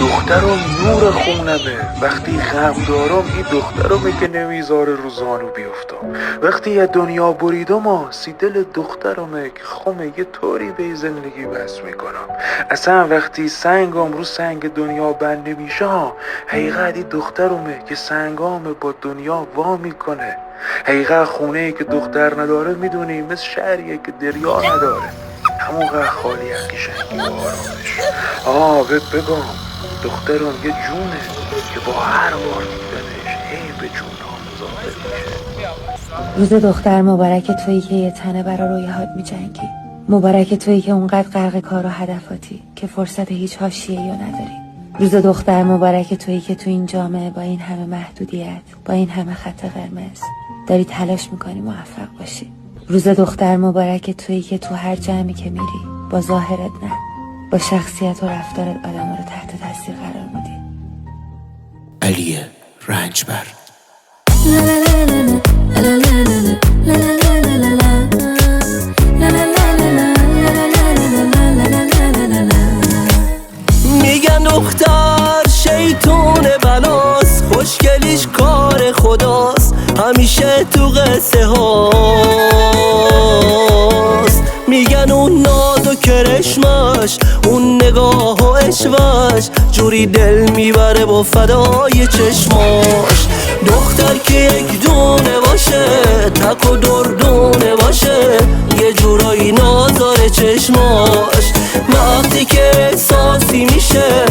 دخترم نور خونمه، وقتی غم دارم این دخترمه که نمیذاره رو زانو بیفتم. وقتی یه دنیا بریدم سی دل دخترمه که خمه یه طوری به زندگی بس میکنم. اصلا وقتی سنگم رو سنگ دنیا بند نمیشه حقیقت این دخترمه که سنگام با دنیا وا میکنه. حقیقت خونه که دختر نداره میدونی مثل شهریه که دریا نداره، همونقدر خالی از قشنگی و آرامش. بهت بگم دخترم یه جونه که با هر بار دیدنش هی به جونم ظاهر میشه. روز دختر مبارک تویی که یه تنه برا رویاهات میجنگی. مبارک تویی که اونقدر غرق کار و هدفاتی که فرصت هیچ حاشیه‌ای رو نداری. روز دختر مبارک تویی که تو این جامعه با این همه محدودیت، با این همه خط قرمز داری تلاش میکنی موفق باشی. روز دختر مبارک تویی که تو هر جمعی که میری با ظاهرت نه، با شخصیت و رفتارت آدم رو تحت تاثیر قرار میدی. علی رنجبر. میگن دختر شیطون بلاست، خوشگلیش کار خداست، همیشه تو قصه هاست. میگن اون ناز و کرشمش، اون نگاه و عشقش جوری دل میبره با فدای چشماش. دختر که یک دونه باشه، تک و دردونه باشه، یه جورایی نازاره چشماش. وقتی که احساسی میشه